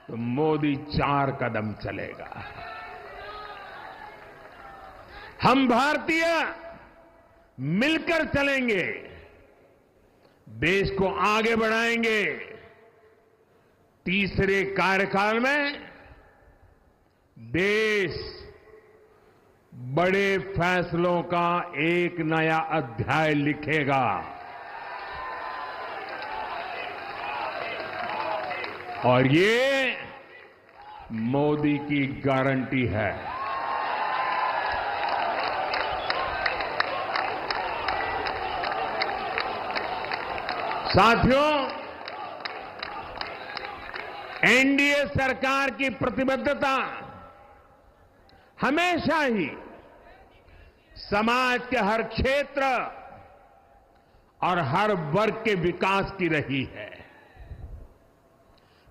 तो मोदी 4 कदम चलेगा। हम भारतीय मिलकर चलेंगे, देश को आगे बढ़ाएंगे। तीसरे कार्यकाल में देश बड़े फैसलों का एक नया अध्याय लिखेगा। और ये मोदी की गारंटी है। साथियों, एनडीए सरकार की प्रतिबद्धता हमेशा ही समाज के हर क्षेत्र और हर वर्ग के विकास की रही है।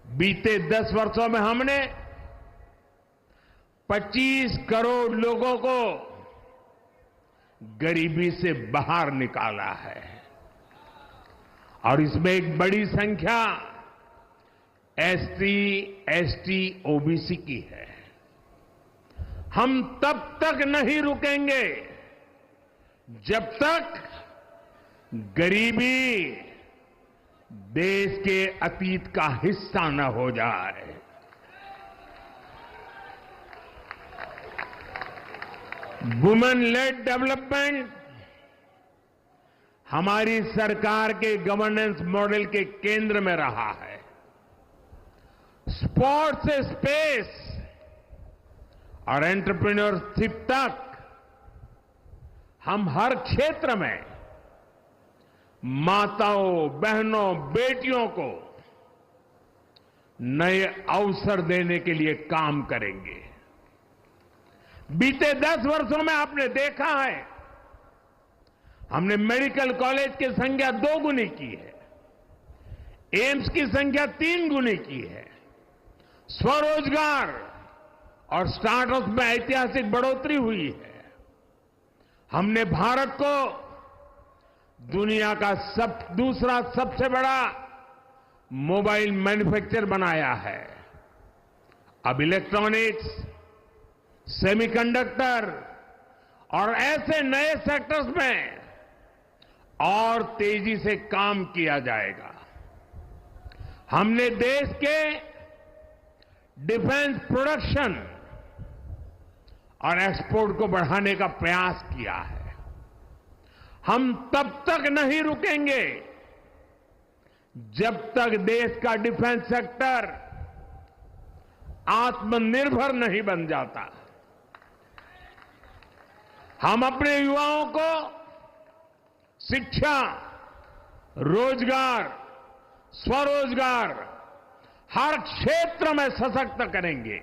बीते 10 वर्षों में हमने 25 करोड़ लोगों को गरीबी से बाहर निकाला है और इसमें एक बड़ी संख्या एसटी, एसटी, ओबीसी की है। हम तब तक नहीं रुकेंगे जब तक गरीबी देश के अतीत का हिस्सा न हो जाए। वुमेन लेड डेवलपमेंट हमारी सरकार के गवर्नेंस मॉडल के केंद्र में रहा है। स्पोर्ट्स से स्पेस और एंटरप्रेन्योरशिप तक हम हर क्षेत्र में माताओं, बहनों, बेटियों को नए अवसर देने के लिए काम करेंगे। बीते 10 वर्षों में आपने देखा है, हमने मेडिकल कॉलेज की संख्या 2 गुनी की है, एम्स की संख्या 3 गुनी की है, स्वरोजगार और स्टार्टअप में ऐतिहासिक बढ़ोतरी हुई है। हमने भारत को दुनिया का दूसरा सबसे बड़ा मोबाइल मैन्युफैक्चर बनाया है। अब इलेक्ट्रॉनिक्स, सेमीकंडक्टर और ऐसे नए सेक्टर्स में और तेजी से काम किया जाएगा। हमने देश के डिफेंस प्रोडक्शन और एक्सपोर्ट को बढ़ाने का प्रयास किया है। हम तब तक नहीं रुकेंगे जब तक देश का डिफेंस सेक्टर आत्मनिर्भर नहीं बन जाता। हम अपने युवाओं को शिक्षा, रोजगार, स्वरोजगार हर क्षेत्र में सशक्त करेंगे।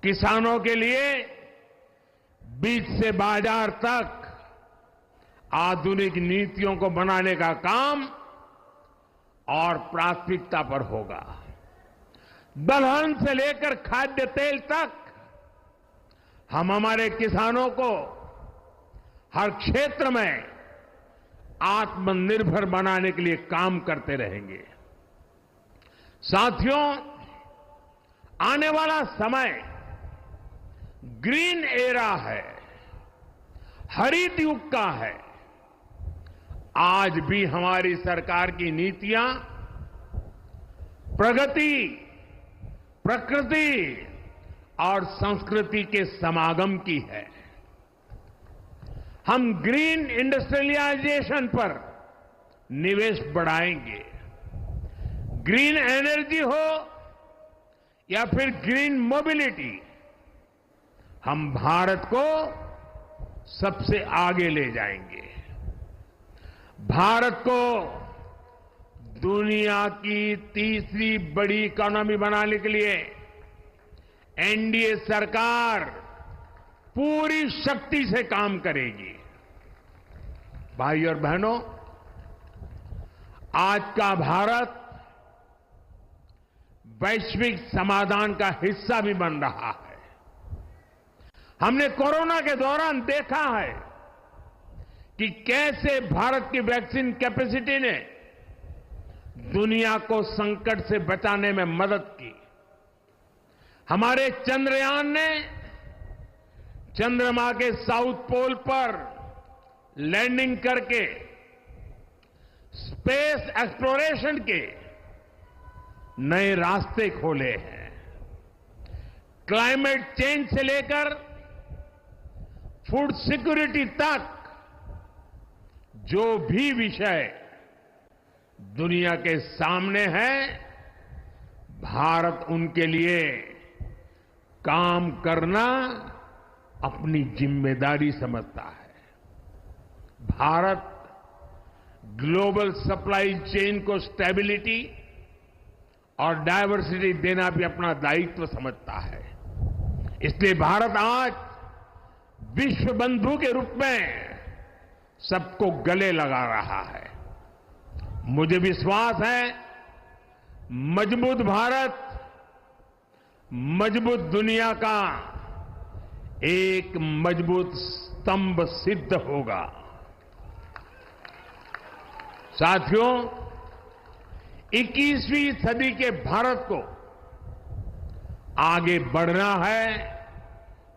किसानों के लिए बीज से बाजार तक आधुनिक नीतियों को बनाने का काम और प्राथमिकता पर होगा। दलहन से लेकर खाद्य तेल तक हम हमारे किसानों को हर क्षेत्र में आत्मनिर्भर बनाने के लिए काम करते रहेंगे। साथियों, आने वाला समय ग्रीन एरा है, हरित युग का है। आज भी हमारी सरकार की नीतियां प्रगति, प्रकृति और संस्कृति के समागम की है। हम ग्रीन इंडस्ट्रियलाइजेशन पर निवेश बढ़ाएंगे। ग्रीन एनर्जी हो या फिर ग्रीन मोबिलिटी, हम भारत को सबसे आगे ले जाएंगे। भारत को दुनिया की तीसरी बड़ी इकोनॉमी बनाने के लिए एनडीए सरकार पूरी शक्ति से काम करेगी। भाई और बहनों, आज का भारत वैश्विक समाधान का हिस्सा भी बन रहा है। हमने कोरोना के दौरान देखा है कि कैसे भारत की वैक्सीन कैपेसिटी ने दुनिया को संकट से बचाने में मदद की। हमारे चंद्रयान ने चंद्रमा के साउथ पोल पर लैंडिंग करके स्पेस एक्सप्लोरेशन के नए रास्ते खोले हैं। क्लाइमेट चेंज से लेकर फूड सिक्योरिटी तक जो भी विषय दुनिया के सामने है, भारत उनके लिए काम करना अपनी जिम्मेदारी समझता है। भारत ग्लोबल सप्लाई चेन को स्टेबिलिटी और डायवर्सिटी देना भी अपना दायित्व समझता है। इसलिए भारत आज विश्व बंधु के रूप में सबको गले लगा रहा है। मुझे विश्वास है मजबूत भारत मजबूत दुनिया का एक मजबूत स्तंभ सिद्ध होगा। साथियों, 21वीं सदी के भारत को आगे बढ़ना है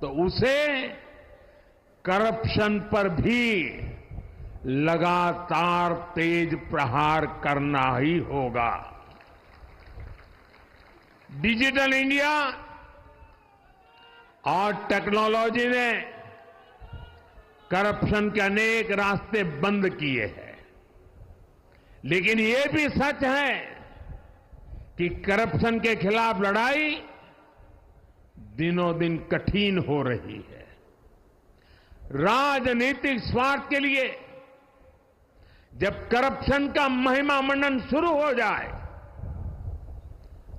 तो उसे करप्शन पर भी लगातार तेज प्रहार करना ही होगा। डिजिटल इंडिया और टेक्नोलॉजी ने करप्शन के अनेक रास्ते बंद किए हैं, लेकिन ये भी सच है कि करप्शन के खिलाफ लड़ाई दिनों दिन कठिन हो रही है। राजनीतिक स्वार्थ के लिए जब करप्शन का महिमा मंडन शुरू हो जाए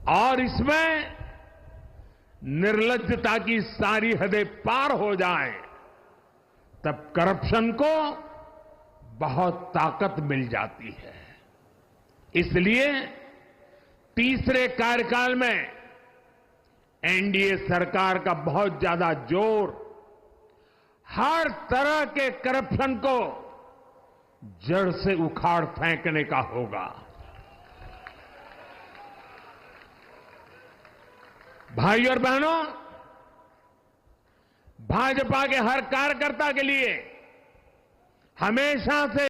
और इसमें निर्लज्जता की सारी हदें पार हो जाए, तब करप्शन को बहुत ताकत मिल जाती है। इसलिए तीसरे कार्यकाल में एनडीए सरकार का बहुत ज्यादा जोर हर तरह के करप्शन को जड़ से उखाड़ फेंकने का होगा। भाई और बहनों, भाजपा के हर कार्यकर्ता के लिए हमेशा से